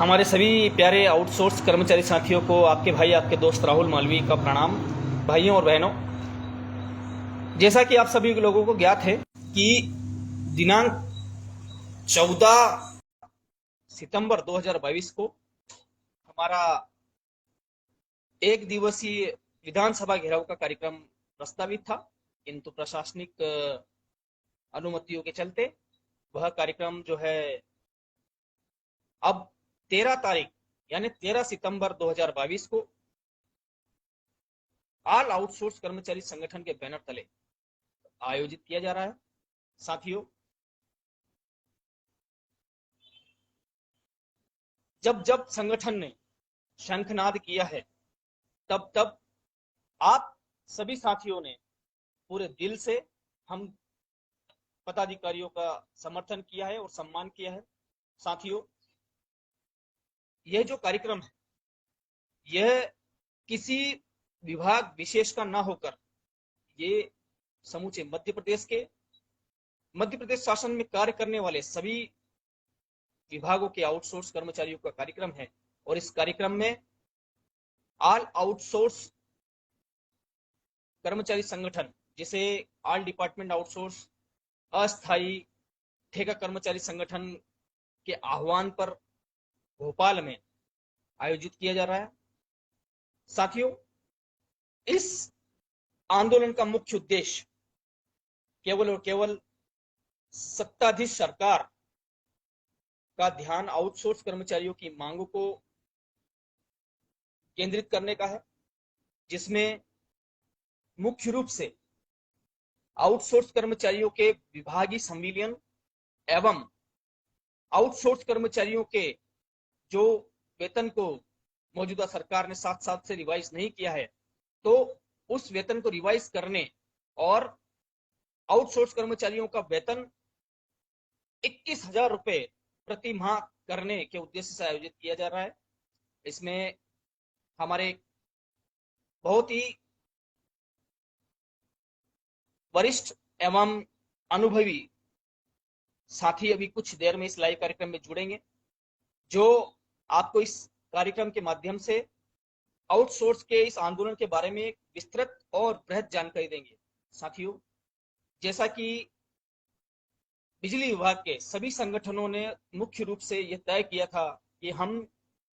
हमारे सभी प्यारे आउटसोर्स कर्मचारी साथियों को आपके भाई आपके दोस्त राहुल मालवी का प्रणाम। भाइयों और बहनों, जैसा कि आप सभी लोगों को ज्ञात है कि दिनांक 14 सितंबर 2022 को हमारा एक दिवसीय विधानसभा घेराव का कार्यक्रम प्रस्तावित था, किंतु प्रशासनिक अनुमतियों के चलते वह कार्यक्रम जो है अब 13 तारीख यानी 13 सितंबर 2022 को ऑल आउटसोर्स कर्मचारी संगठन के बैनर तले आयोजित किया जा रहा है। साथियों, जब जब संगठन ने शंखनाद किया है तब तब आप सभी साथियों ने पूरे दिल से हम पदाधिकारियों का समर्थन किया है और सम्मान किया है। साथियों, यह जो कार्यक्रम है यह किसी विभाग विशेष का ना होकर ये समूचे मध्य प्रदेश शासन में कार्य करने वाले सभी विभागों के आउटसोर्स कर्मचारियों का कार्यक्रम है। और इस कार्यक्रम में ऑल आउटसोर्स कर्मचारी संगठन, जिसे ऑल डिपार्टमेंट आउटसोर्स अस्थायी ठेका कर्मचारी संगठन के आह्वान पर भोपाल में आयोजित किया जा रहा है। साथियों, इस आंदोलन का मुख्य उद्देश्य केवल और केवल सत्ताधीश सरकार का ध्यान आउटसोर्स कर्मचारियों की मांगों को केंद्रित करने का है, जिसमें मुख्य रूप से आउटसोर्स कर्मचारियों के विभागीय संविलियन एवं आउटसोर्स कर्मचारियों के जो वेतन को मौजूदा सरकार ने 7 साल से रिवाइज नहीं किया है, तो उस वेतन को रिवाइज करने और आउटसोर्स कर्मचारियों का वेतन 21,000 रुपए प्रति माह करने के उद्देश्य से आयोजित किया जा रहा है। इसमें हमारे बहुत ही वरिष्ठ एवं अनुभवी साथी अभी कुछ देर में इस लाइव कार्यक्रम में जुड़ेंगे, जो आपको इस कार्यक्रम के माध्यम से आउटसोर्स के इस आंदोलन के बारे में विस्तृत और बृहद जानकारी देंगे। साथियों, जैसा कि बिजली विभाग के सभी संगठनों ने मुख्य रूप से यह तय किया था कि हम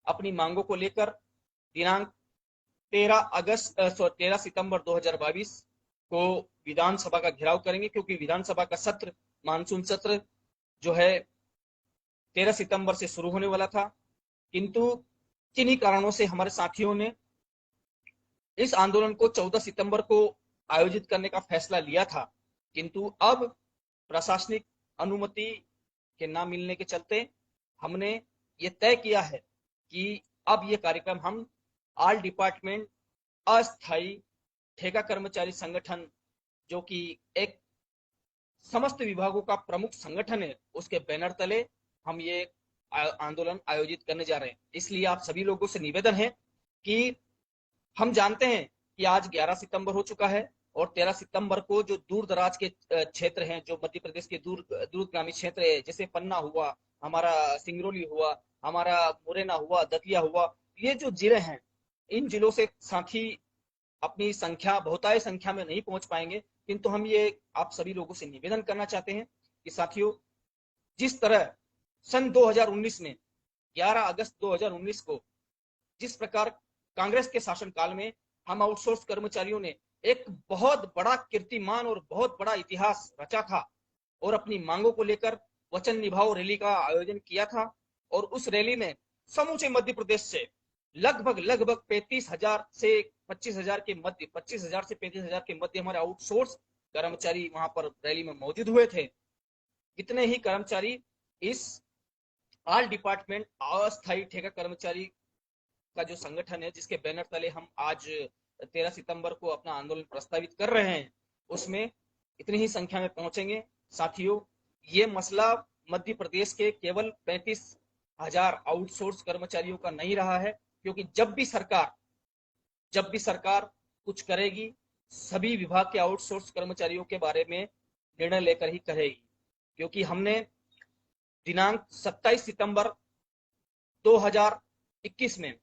अपनी मांगों को लेकर दिनांक 13 सितंबर 2022 को विधानसभा का घेराव करेंगे, क्योंकि विधानसभा का सत्र, मानसून सत्र जो है 13 सितंबर से शुरू होने वाला था, किंतु किन्हीं कारणों से हमारे साथियों ने इस आंदोलन को 14 सितंबर को आयोजित करने का फैसला लिया था। किंतु अब प्रशासनिक अनुमति के ना मिलने के चलते हमने ये तय किया है कि अब ये कार्यक्रम हम ऑल डिपार्टमेंट अस्थायी ठेका कर्मचारी संगठन, जो कि एक समस्त विभागों का प्रमुख संगठन है, उसके बैनर तले हम ये आंदोलन आयोजित करने जा रहे हैं। इसलिए आप सभी लोगों से निवेदन है कि हम जानते हैं कि आज 11 सितंबर हो चुका है और 13 सितंबर को जो दूर दराज के क्षेत्र हैं, जो मध्य प्रदेश के दूरगामी क्षेत्र है, जैसे पन्ना हुआ, हमारा सिंगरौली हुआ, हमारा मुरैना हुआ, दतिया हुआ, ये जो जिले हैं, इन जिलों से साथी अपनी संख्या, बहुतायत संख्या में नहीं पहुंच पाएंगे, किंतु हम ये आप सभी लोगों से निवेदन करना चाहते हैं कि साथियों, जिस तरह सन 2019 में 11 अगस्त 2019 को जिस प्रकार कांग्रेस के शासनकाल में हम आउटसोर्स कर्मचारियों ने एक बहुत बड़ा कीर्तिमान और बहुत बड़ा इतिहास रचा था और अपनी मांगों को लेकर वचन निभाओ रैली का आयोजन किया था, और उस रैली में समूचे मध्य प्रदेश से लगभग 35,000 से 25,000 के मध्य 25,000 से 35,000 के मध्य हमारे आउटसोर्स कर्मचारी वहां पर रैली में मौजूद हुए थे। इतने ही कर्मचारी इस ऑल डिपार्टमेंट अस्थायी ठेका कर्मचारी का जो संगठन है, जिसके बैनर तले हम आज 13 सितंबर को अपना आंदोलन प्रस्तावित कर रहे हैं, उसमें इतनी ही संख्या में पहुंचेंगे। साथियों, ये मसला मध्य प्रदेश के केवल 35,000 आउटसोर्स कर्मचारियों का नहीं रहा है, क्योंकि जब भी सरकार कुछ करेगी, सभी विभाग के आउटसोर्स कर्मचारियों के बारे में निर्णय लेकर ही करेगी। क्योंकि हमने दिनांक 27 सितंबर 2021 में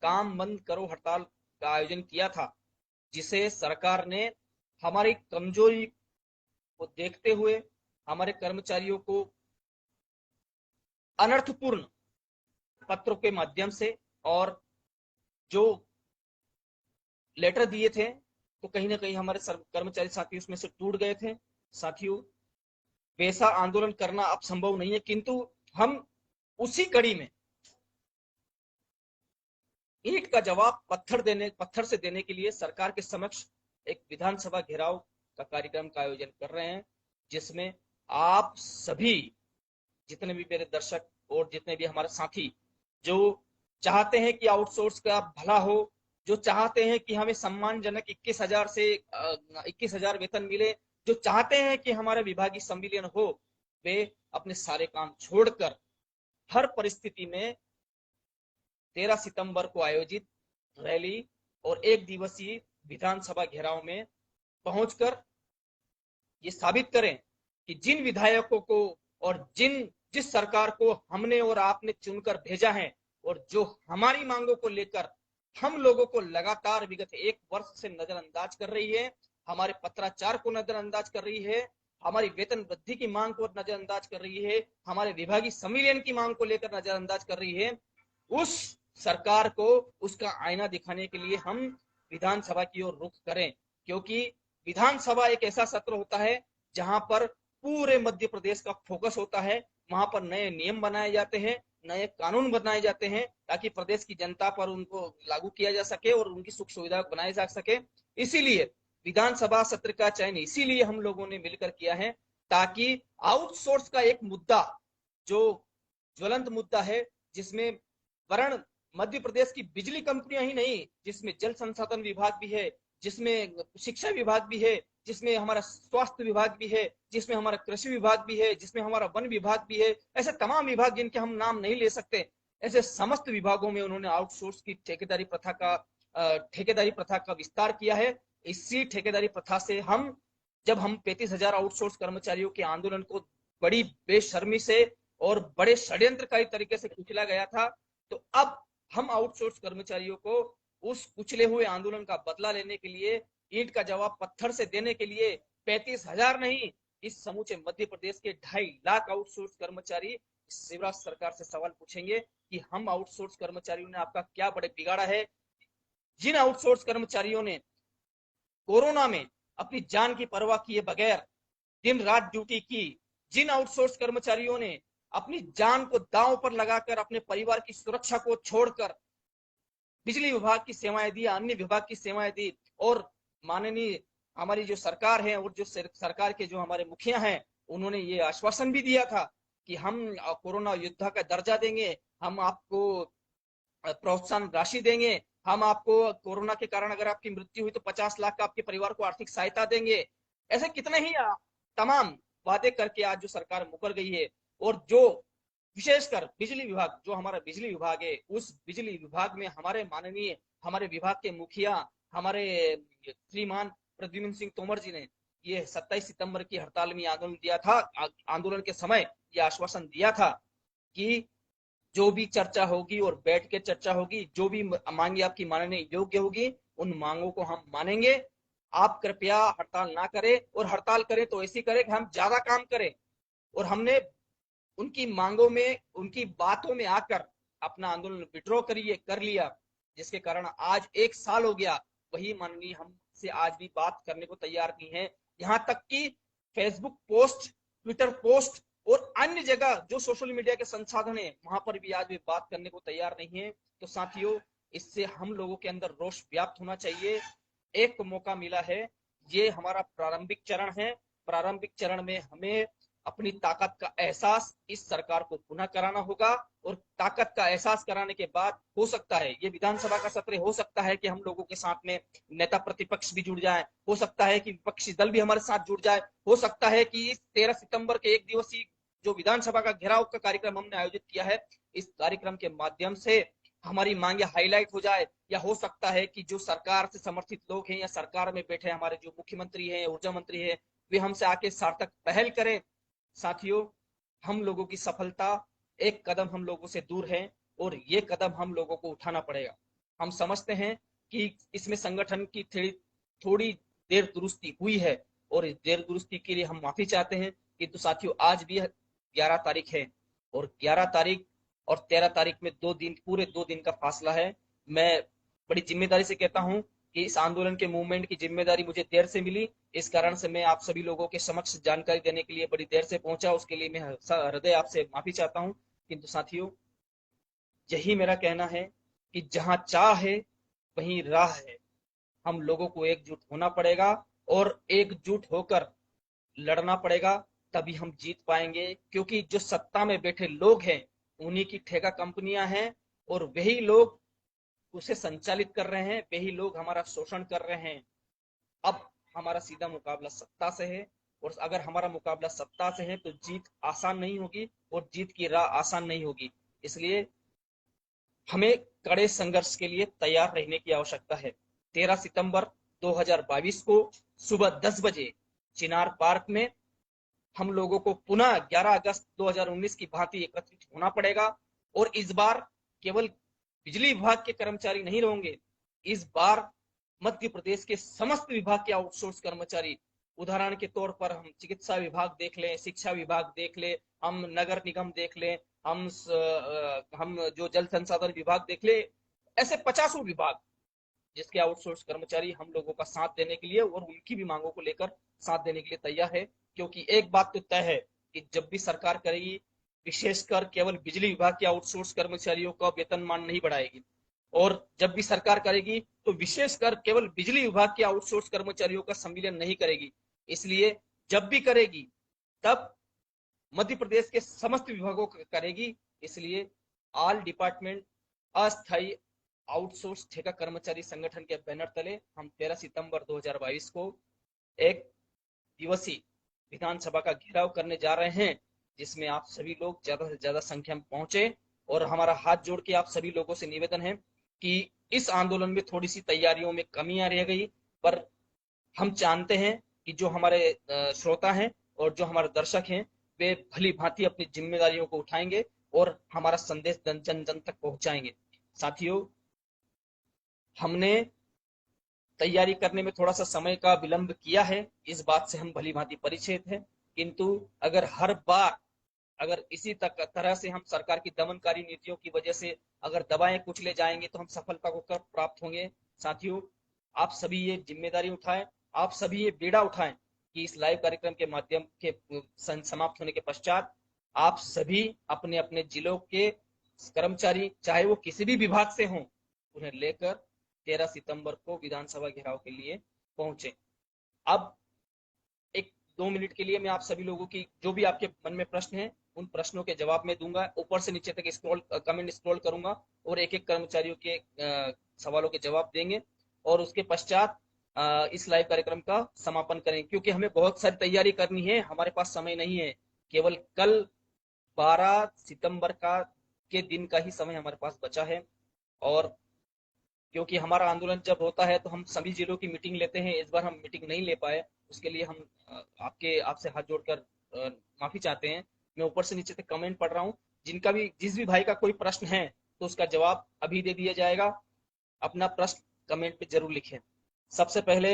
काम बंद करो हड़ताल का आयोजन किया था, जिसे सरकार ने हमारी कमजोरी को देखते हुए हमारे कर्मचारियों को अनर्थपूर्ण पत्रों के माध्यम से और जो लेटर दिए थे, तो कहीं ना कहीं हमारे कर्मचारी साथी उसमें से टूट गए थे। साथियों, वैसा आंदोलन करना अब संभव नहीं है, किंतु हम उसी कड़ी में ईंट का जवाब पत्थर से देने के लिए सरकार के समक्ष एक विधानसभा घेराव का कार्यक्रम का आयोजन कर रहे हैं, जिसमें आप सभी जितने भी मेरे दर्शक और जितने भी हमारे साथी जो चाहते हैं कि आउटसोर्स का भला हो, जो चाहते हैं कि हमें सम्मानजनक 21,000 से 21,000 वेतन मिले, जो चाहते हैं कि हमारा विभागीय संविलियन हो, वे अपने सारे काम छोड़कर हर परिस्थिति में 13 सितंबर को आयोजित रैली और एक दिवसीय विधानसभा घेराव में पहुंचकर ये साबित करें कि जिन विधायकों को और जिस सरकार को हमने और आपने चुनकर भेजा है और जो हमारी मांगों को लेकर हम लोगों को लगातार विगत 1 वर्ष से नजरअंदाज कर रही है, हमारे पत्राचार को नजरअंदाज कर रही है, हमारी वेतन वृद्धि की मांग को नजरअंदाज कर रही है, हमारे विभागीय संविलियन की मांग को लेकर नजरअंदाज कर रही है, उस सरकार को उसका आईना दिखाने के लिए हम विधानसभा की ओर रुख करें। क्योंकि विधानसभा एक ऐसा सत्र होता है जहां पर पूरे मध्य प्रदेश का फोकस होता है, वहां पर नए नियम बनाए जाते हैं, नए कानून बनाए जाते हैं, ताकि प्रदेश की जनता पर उनको लागू किया जा सके और उनकी सुख सुविधा बनाए जा सके। इसीलिए विधानसभा सत्र का चयन इसीलिए हम लोगों ने मिलकर किया है, ताकि आउटसोर्स का एक मुद्दा जो ज्वलंत मुद्दा है, जिसमें वरण मध्य प्रदेश की बिजली कंपनियां ही नहीं, जिसमें जल संसाधन विभाग भी है, जिसमें शिक्षा विभाग भी है, जिसमें हमारा स्वास्थ्य विभाग भी है, जिसमें हमारा कृषि विभाग भी है, जिसमें हमारा वन विभाग भी है, ऐसे तमाम विभाग जिनके हम नाम नहीं ले सकते, ऐसे समस्त विभागों में उन्होंने आउटसोर्स की ठेकेदारी प्रथा का विस्तार किया है। इसी ठेकेदारी प्रथा से जब हम 35,000 आउटसोर्स कर्मचारियों के आंदोलन को बड़ी बेशर्मी से और बड़े षड्यंत्रकारी तरीके से कुचला गया था, तो अब हम आउटसोर्स कर्मचारियों को उस कुचले हुए आंदोलन का बदला लेने के लिए, ईंट का जवाब पत्थर से देने के लिए 35,000 नहीं, इस समूचे मध्य प्रदेश के 2.5 लाख आउटसोर्स कर्मचारी शिवराज सरकार से सवाल पूछेंगे कि हम आउटसोर्स कर्मचारियों ने आपका क्या बड़े बिगाड़ा है। जिन आउटसोर्स कर्मचारियों ने कोरोना में अपनी जान की परवाह किए बगैर दिन रात ड्यूटी की, जिन आउटसोर्स कर्मचारियों ने अपनी जान को दांव पर लगाकर अपने परिवार की सुरक्षा को छोड़कर बिजली विभाग की सेवाएं दी, अन्य विभाग की सेवाएं दी, और माननीय हमारी जो सरकार है और जो सरकार के जो हमारे मुखिया हैं, उन्होंने ये आश्वासन भी दिया था कि हम कोरोना योद्धा का दर्जा देंगे, हम आपको प्रोत्साहन राशि देंगे, हम आपको कोरोना के कारण अगर आपकी मृत्यु हुई तो 50 लाख का आपके परिवार को आर्थिक सहायता देंगे। ऐसे कितने ही तमाम वादे करके आज जो सरकार मुकर गई है, और जो विशेषकर बिजली विभाग, जो हमारा बिजली विभाग है, उस बिजली विभाग में हमारे विभाग के मुखिया हमारे श्रीमान प्रद्युम्न सिंह तोमर जी ने ये 27 सितंबर की हड़ताल में आंदोलन दिया था, आंदोलन के समय ये आश्वासन दिया था कि जो भी चर्चा होगी और बैठ के चर्चा होगी, जो भी मांगे आपकी मानने योग्य होगी, उन मांगों को हम मानेंगे। आप कृपया हड़ताल ना करें, और हड़ताल करें तो ऐसी करें कि हम ज्यादा काम करें। और हमने उनकी मांगों में, उनकी बातों में आकर अपना आंदोलन विड्रॉ कर लिया, जिसके कारण आज 1 साल हो गया, वही माननीय हमसे आज भी बात करने को तैयार नहीं है। यहाँ तक कि फेसबुक पोस्ट, ट्विटर पोस्ट और अन्य जगह जो सोशल मीडिया के संसाधन है, वहां पर भी आज भी बात करने को तैयार नहीं है। तो साथियों, इससे हम लोगों के अंदर रोष व्याप्त होना चाहिए। एक मौका मिला है, ये हमारा प्रारंभिक चरण है, प्रारंभिक चरण में हमें अपनी ताकत का एहसास इस सरकार को पुनः कराना होगा, और ताकत का एहसास कराने के बाद हो सकता है ये विधानसभा का सत्र, हो सकता है कि हम लोगों के साथ में नेता प्रतिपक्ष भी जुड़ जाए, हो सकता है कि विपक्षी दल भी हमारे साथ जुड़ जाए, हो सकता है कि इस 13 सितंबर के एक दिवसीय जो विधानसभा का घेराव का कार्यक्रम हमने आयोजित किया है, इस कार्यक्रम के माध्यम से हमारी मांगे हाईलाइट हो जाए, या हो सकता है कि जो सरकार से समर्थित लोग हैं या सरकार में बैठे हमारे जो मुख्यमंत्री हैं, ऊर्जा मंत्री हैं, वे हमसे आके सार्थक पहल करें। साथियों, हम लोगों की सफलता एक कदम हम लोगों से दूर है, और ये कदम हम लोगों को उठाना पड़ेगा। हम समझते हैं कि इसमें संगठन की थोड़ी देर दुरुस्ती हुई है और इस देर दुरुस्ती के लिए हम माफी चाहते हैं, किंतु साथियों आज भी 11 तारीख है और 11 तारीख और 13 तारीख में 2 दिन, पूरे 2 दिन का फासला है। मैं बड़ी जिम्मेदारी से कहता हूं कि इस आंदोलन के मूवमेंट की जिम्मेदारी मुझे देर से मिली, इस कारण से मैं आप सभी लोगों के समक्ष जानकारी देने के लिए बड़ी देर से पहुंचा, उसके लिए मैं हृदय आपसे माफी चाहता हूं। किंतु साथियों यही मेरा कहना है कि जहां चाह है वहीं राह है। हम लोगों को एकजुट होना पड़ेगा और एकजुट होकर लड़ना पड़ेगा, तभी हम जीत पाएंगे। क्योंकि जो सत्ता में बैठे लोग हैं उन्हीं की ठेका कंपनियां हैं और वही लोग उसे संचालित कर रहे हैं, वही लोग हमारा शोषण कर रहे हैं। अब हमारा सीधा मुकाबला सत्ता से है और अगर हमारा मुकाबला सत्ता से है तो जीत आसान नहीं होगी और जीत की राह आसान नहीं होगी। इसलिए हमें कड़े संघर्ष के लिए तैयार रहने की आवश्यकता है। 13 सितंबर 2022 को सुबह 10 बजे चिनार पार्क में हम लोगों को पुनः 11 अगस्त 2019 की भांति एकत्रित होना पड़ेगा और इस बार केवल बिजली विभाग के कर्मचारी नहीं रहेंगे, इस बार मध्य प्रदेश के समस्त विभाग के आउटसोर्स कर्मचारी, उदाहरण के तौर पर हम चिकित्सा विभाग देख लें, शिक्षा विभाग देख लें, हम नगर निगम देख लें, हम जो जल संसाधन विभाग देख ले, ऐसे 50 विभाग जिसके आउटसोर्स कर्मचारी हम लोगों का साथ देने के लिए और उनकी भी मांगों को लेकर साथ देने के लिए तैयार है। क्योंकि एक बात तो तय है कि जब भी सरकार करेगी, विशेषकर केवल बिजली विभाग के आउटसोर्स कर्मचारियों का वेतनमान नहीं बढ़ाएगी, और जब भी सरकार करेगी तो विशेषकर केवल बिजली विभाग के आउटसोर्स कर्मचारियों का संविलियन नहीं करेगी। इसलिए जब भी करेगी तब मध्य प्रदेश के समस्त विभागों को करेगी। इसलिए ऑल डिपार्टमेंट अस्थायी आउटसोर्स ठेका कर्मचारी संगठन के बैनर तले हम 13 सितंबर 2022 को एक दिवसीय विधानसभा का घेराव करने जा रहे हैं, जिसमें आप सभी लोग ज्यादा से ज्यादा संख्या में पहुंचे। और हमारा हाथ जोड़ के आप सभी लोगों से निवेदन है कि इस आंदोलन में थोड़ी सी तैयारियों में कमियां रह गई, पर हम जानते हैं कि जो हमारे श्रोता हैं और जो हमारे दर्शक हैं वे भली भांति अपनी जिम्मेदारियों को उठाएंगे और हमारा संदेश जन जन तक पहुंचाएंगे। साथियों, हमने तैयारी करने में थोड़ा सा समय का विलंब किया है, इस बात से हम भली भांति परिचित हैं। किंतु अगर हर बार अगर इसी तरह से हम सरकार की दमनकारी नीतियों की वजह से अगर दबाएं कुचले जाएंगे तो हम सफलता को कब प्राप्त होंगे। साथियों, आप सभी ये जिम्मेदारी उठाएं, आप सभी ये बेड़ा उठाएं कि इस लाइव कार्यक्रम के माध्यम के समाप्त होने के पश्चात आप सभी अपने अपने जिलों के कर्मचारी, चाहे वो किसी भी विभाग से हों, उन्हें लेकर 13 सितंबर को विधानसभा घेराव के लिए पहुंचे। अब 1-2 मिनट के लिए मैं आप सभी लोगों की जो भी आपके मन में प्रश्न हैं उन प्रश्नों के जवाब में दूंगा, ऊपर से नीचे तक कमेंट स्क्रॉल करूंगा और एक एक कर्मचारियों के सवालों के जवाब देंगे और उसके पश्चात इस लाइव कार्यक्रम का समापन करेंगे। क्योंकि हमें बहुत सारी तैयारी करनी है, हमारे पास समय नहीं है, केवल कल 12 सितंबर के दिन का ही समय हमारे पास बचा है। और क्योंकि हमारा आंदोलन जब होता है तो हम सभी जिलों की मीटिंग लेते हैं, इस बार हम मीटिंग नहीं ले पाए, उसके लिए हम आपसे हाथ जोड़कर माफी चाहते हैं। मैं ऊपर से नीचे तक कमेंट पढ़ रहा हूँ, जिस भी भाई का कोई प्रश्न है तो उसका जवाब अभी दे दिया जाएगा। अपना प्रश्न कमेंट पे जरूर लिखें। सबसे पहले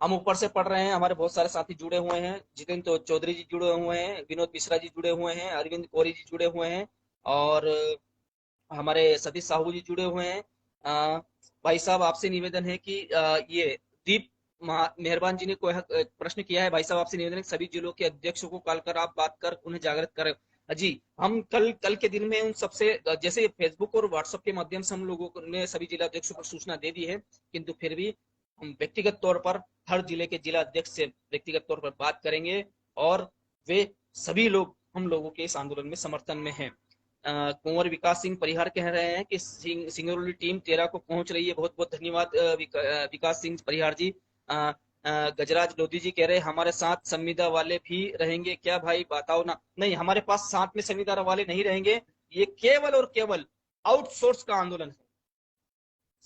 हम ऊपर से पढ़ रहे हैं, हमारे बहुत सारे साथी जुड़े हुए हैं। जितेंद्र चौधरी जी जुड़े हुए हैं, विनोद मिश्रा जी जुड़े हुए हैं, अरविंद कोरी जी जुड़े हुए हैं और हमारे सतीश साहू जी जुड़े हुए हैं। भाई साहब, आपसे निवेदन है कि ये दीप मेहरबान जी ने कोई प्रश्न किया है। भाई साहब, आपसे निवेदन है कि सभी जिलों के अध्यक्षों को कॉल कर आप बात कर उन्हें जागृत करें। जी, हम कल के दिन में उन सबसे, जैसे फेसबुक और व्हाट्सएप के माध्यम से हम लोगों ने सभी जिला अध्यक्षों को सूचना दे दी है, किंतु फिर भी हम व्यक्तिगत तौर पर हर जिले के जिला अध्यक्ष से व्यक्तिगत तौर पर बात करेंगे और वे सभी लोग हम लोगों के इस आंदोलन में समर्थन में हैं। कुंवर विकास सिंह परिहार कह रहे हैं कि सिंगरौली टीम 13 को पहुंच रही है। बहुत बहुत धन्यवाद विकास सिंह परिहार जी। गजराज लोधी जी कह रहे हैं हमारे साथ संविदा वाले भी रहेंगे क्या भाई, बताओ ना। नहीं, हमारे पास साथ में संविदा वाले नहीं रहेंगे, ये केवल और केवल आउटसोर्स का आंदोलन है।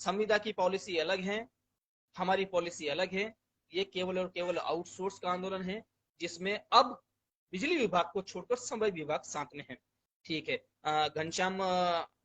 संविदा की पॉलिसी अलग है, हमारी पॉलिसी अलग है। ये केवल और केवल आउटसोर्स का आंदोलन है जिसमें अब बिजली विभाग को छोड़कर सभी विभाग साथ में है। ठीक है। घनश्याम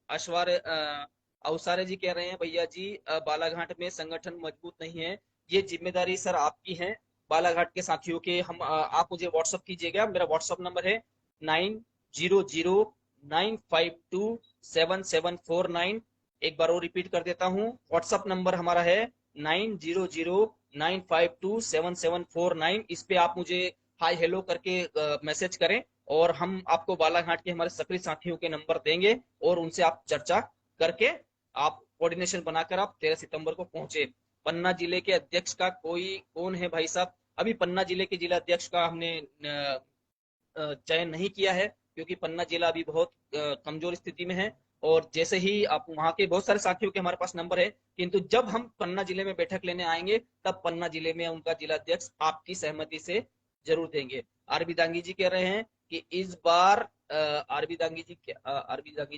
अश्वार अवसारे जी कह रहे हैं, भैया जी बालाघाट में संगठन मजबूत नहीं है, ये जिम्मेदारी सर आपकी है। बालाघाट के साथियों के हम आप मुझे व्हाट्सअप कीजिएगा, मेरा व्हाट्सअप नंबर है 9009527749। एक बार और रिपीट कर देता हूँ, व्हाट्सअप नंबर हमारा है 9009527749। इस पे आप मुझे हाय हेलो करके मैसेज करें, और हम आपको बालाघाट के हमारे सक्रिय साथियों के नंबर देंगे, और उनसे आप चर्चा करके आप कोऑर्डिनेशन बनाकर आप 13 सितंबर को पहुंचे। पन्ना जिले के अध्यक्ष का कोई कौन है भाई साहब? अभी पन्ना जिले के जिला अध्यक्ष का हमने चयन नहीं किया है, क्योंकि पन्ना जिला अभी बहुत कमजोर स्थिति में है। और जैसे ही आप वहां के बहुत सारे साथियों के हमारे पास नंबर है, किंतु जब हम पन्ना जिले में बैठक लेने आएंगे, तब पन्ना जिले में उनका जिला अध्यक्ष आपकी सहमति से जरूर देंगे। आरबी दांगी जी कह रहे हैं कि इस बार आरबी दांगी जी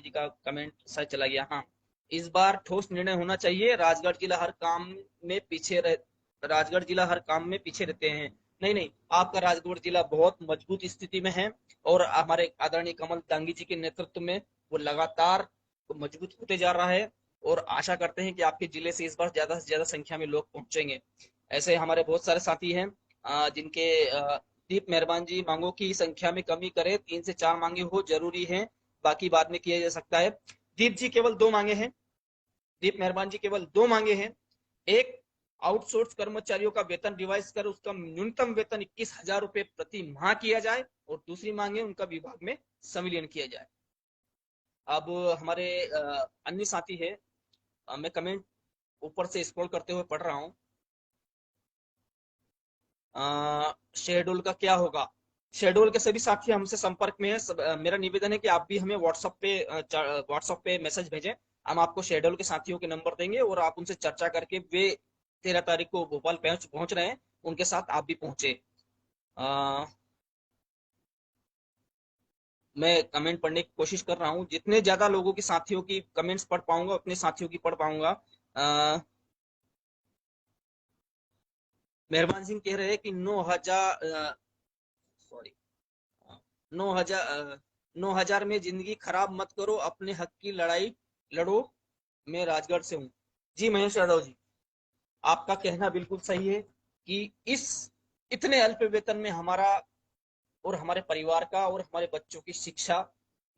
का कमेंट शायद चला गया, हाँ। इस बार ठोस निर्णय होना चाहिए, राजगढ़ जिला हर काम में पीछे रहते हैं। नहीं नहीं, आपका राजगढ़ जिला बहुत मजबूत स्थिति में है, और हमारे आदरणीय कमल दांगी जी के नेतृत्व में वो लगातार मजबूत होते जा रहा है, और आशा करते हैं कि आपके जिले से इस बार ज्यादा से ज्यादा संख्या में लोग पहुंचेंगे। ऐसे हमारे बहुत सारे साथी हैं जिनके दीप मेहरबान जी मांगों की संख्या में कमी करे, 3 से 4 मांगे हो जरूरी है, बाकी बाद में किया जा सकता है। दीप जी केवल 2 मांगे हैं, दीप मेहरबान जी केवल 2 मांगे हैं। एक, आउटसोर्स कर्मचारियों का वेतन रिवाइज कर उसका न्यूनतम वेतन 21,000 रुपए प्रति माह किया जाए, और दूसरी मांग है उनका विभाग में संविलियन किया जाए। अब हमारे अन्य साथी है, मैं कमेंट ऊपर से स्क्रॉल करते हुए पढ़ रहा हूँ। शेड्यूल का क्या होगा? शेड्यूल के सभी साथी हमसे संपर्क में है, मेरा निवेदन है कि आप भी हमें व्हाट्सएप पे मैसेज भेजें, हम आपको शेड्यूल के साथियों के नंबर देंगे, और आप उनसे चर्चा करके, वे 13 तारीख को भोपाल पहुंच रहे हैं, उनके साथ आप भी पहुंचे। अ, मैं कमेंट पढ़ने की कोशिश कर रहा हूँ, जितने ज्यादा लोगों की साथियों की कमेंट्स पढ़ पाऊंगा उतने साथियों की पढ़ पाऊंगा। मेहरबान सिंह कह रहे हैं कि 9,000, सॉरी, 9,000, 9,000 में जिंदगी खराब मत करो, अपने हक की लड़ाई लड़ो, मैं राजगढ़ से हूँ। जी महेश यादव जी, आपका कहना बिल्कुल सही है कि इस इतने अल्प वेतन में हमारा और हमारे परिवार का और हमारे बच्चों की शिक्षा,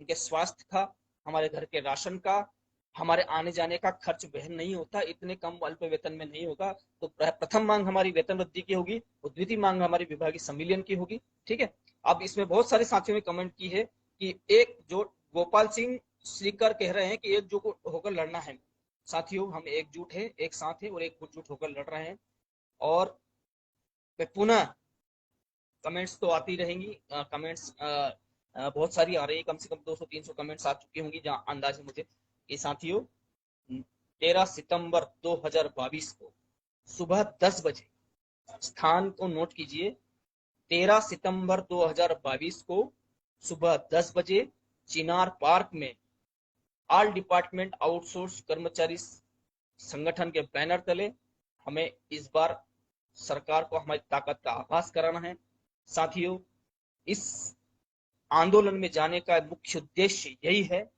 उनके स्वास्थ्य का, हमारे घर के राशन का, हमारे आने जाने का खर्च वहन नहीं होता, इतने कम अल्प वेतन में नहीं होगा। तो प्रथम मांग हमारी वेतन वृद्धि की होगी, और द्वितीय मांग हमारी विभागीय संविलियन की होगी। ठीक है। अब इसमें बहुत सारे साथियों ने कमेंट की है कि एक जो गोपाल सिंह श्रीकर कह रहे हैं कि एकजुट होकर लड़ना है। साथियों, हम एकजुट है, एक साथ है, और एकजुट होकर लड़ रहे हैं। और मैं पुनः, कमेंट्स तो आती रहेंगी, कमेंट्स बहुत सारी आ रही है, कम से कम 200-300 कमेंट्स आ चुकी होंगी, जहां अंदाज है मुझे कि साथियों 13 सितंबर 2022 को सुबह 10 बजे, स्थान को नोट कीजिए, 13 सितंबर 2022 को सुबह 10 बजे चिनार पार्क में ऑल डिपार्टमेंट आउटसोर्स कर्मचारी संगठन के बैनर तले हमें इस बार सरकार को हमारी ताकत का आभास कराना है। साथियों, इस आंदोलन में जाने का मुख्य उद्देश्य यही है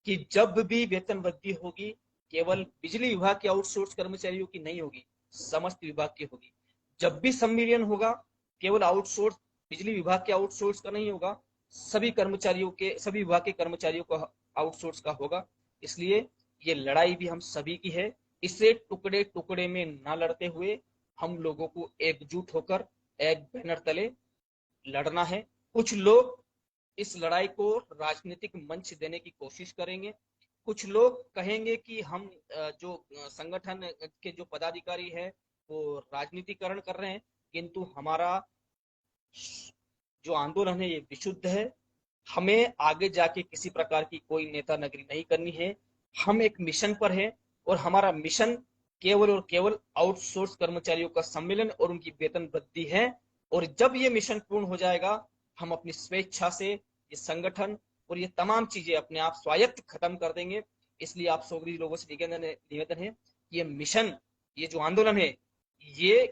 कि जब भी वेतन वृद्धि होगी, केवल बिजली विभाग के आउटसोर्स कर्मचारियों की नहीं होगी, समस्त विभाग की होगी। जब भी सम्मेलन होगा, केवल आउटसोर्स, बिजली विभाग के आउटसोर्स का नहीं होगा, सभी विभाग के कर्मचारियों का आउटसोर्स का होगा। इसलिए ये लड़ाई भी हम सभी की है। इसे टुकड़े टुकड़े में ना लड़ते हुए हम लोगों को एकजुट होकर एक बैनर तले लड़ना है। कुछ लोग इस लड़ाई को राजनीतिक मंच देने की कोशिश करेंगे, कुछ लोग कहेंगे कि हम जो संगठन के जो पदाधिकारी है वो राजनीतिकरण कर रहे हैं, किंतु हमारा जो आंदोलन है ये विशुद्ध है। हमें आगे जाके किसी प्रकार की कोई नेता नगरी नहीं करनी है, हम एक मिशन पर है, और हमारा मिशन केवल और केवल आउटसोर्स कर्मचारियों का सम्मेलन और उनकी वेतन वृद्धि है। और जब ये मिशन पूर्ण हो जाएगा, हम अपनी स्वेच्छा से ये संगठन और ये तमाम चीजें अपने आप स्वायत्त खत्म कर देंगे। इसलिए आप सभी लोगों से निवेदन है, ये मिशन, ये जो आंदोलन है, ये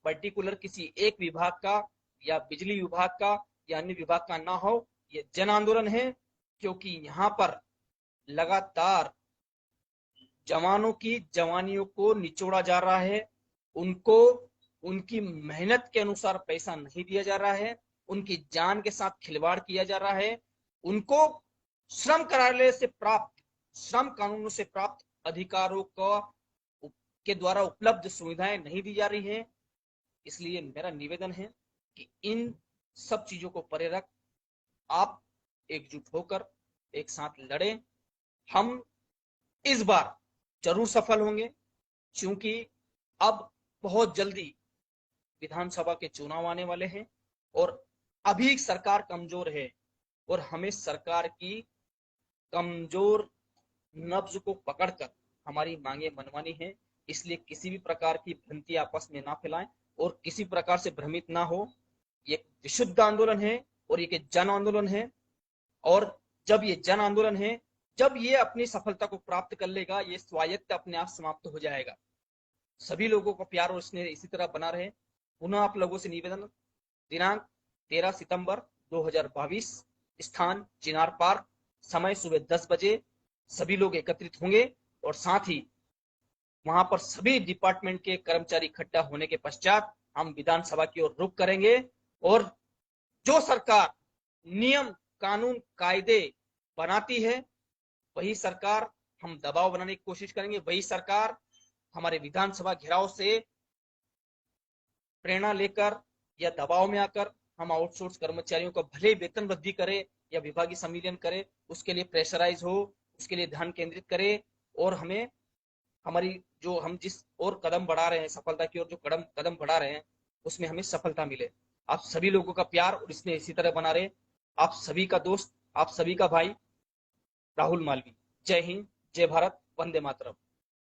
पर्टिकुलर किसी एक विभाग का या बिजली विभाग का या अन्य विभाग का ना हो, ये जन आंदोलन है। क्योंकि यहाँ पर लगातार जवानों की जवानियों को निचोड़ा जा रहा है, उनको उनकी मेहनत के अनुसार पैसा नहीं दिया जा रहा है, उनकी जान के साथ खिलवाड़ किया जा रहा है, उनको श्रम कार्यालय से प्राप्त, श्रम कानूनों से प्राप्त अधिकारों का के द्वारा उपलब्ध सुविधाएं नहीं दी जा रही है। इसलिए मेरा निवेदन है कि इन सब चीजों को परे रख आप एकजुट होकर एक साथ लड़ें। हम इस बार जरूर सफल होंगे, क्योंकि अब बहुत जल्दी विधानसभा के चुनाव आने वाले हैं और अभी सरकार कमजोर है और हमें सरकार की कमजोर नब्ज को पकड़कर हमारी मांगे मनवानी है। इसलिए किसी भी प्रकार की भ्रांति आपस में ना फैलाएं और किसी प्रकार से भ्रमित ना हो। ये विशुद्ध आंदोलन है और ये जन आंदोलन है, और जब ये जन आंदोलन है, जब ये अपनी सफलता को प्राप्त कर लेगा, ये स्वायत्त अपने आप समाप्त हो जाएगा। सभी लोगों को प्यार और स्नेह इसी तरह बना रहे। पुनः आप लोगों से निवेदन, दिनांक 13 सितंबर 2022, स्थान चिनार पार्क, समय सुबह 10 बजे सभी लोग एकत्रित होंगे और साथ ही वहां पर सभी डिपार्टमेंट के कर्मचारी इकट्ठा होने के पश्चात हम विधानसभा की ओर रुख करेंगे और जो सरकार नियम कानून कायदे बनाती है वही सरकार हम दबाव बनाने की कोशिश करेंगे, वही सरकार हमारे विधानसभा घेराव से प्रेरणा लेकर या दबाव में आकर हम आउटसोर्स कर्मचारियों का भले वेतन वृद्धि करे या विभागीय संविलियन करे, उसके लिए प्रेशराइज हो, उसके लिए ध्यान केंद्रित करे और हमें हमारी जो हम जिस और कदम बढ़ा रहे हैं, सफलता की ओर जो कदम बढ़ा रहे हैं, उसमें हमें सफलता मिले। आप सभी लोगों का प्यार और इसमें इसी तरह बना रहे। आप सभी का दोस्त, आप सभी का भाई राहुल मालवी। जय हिंद, जय भारत, वंदे मातरम।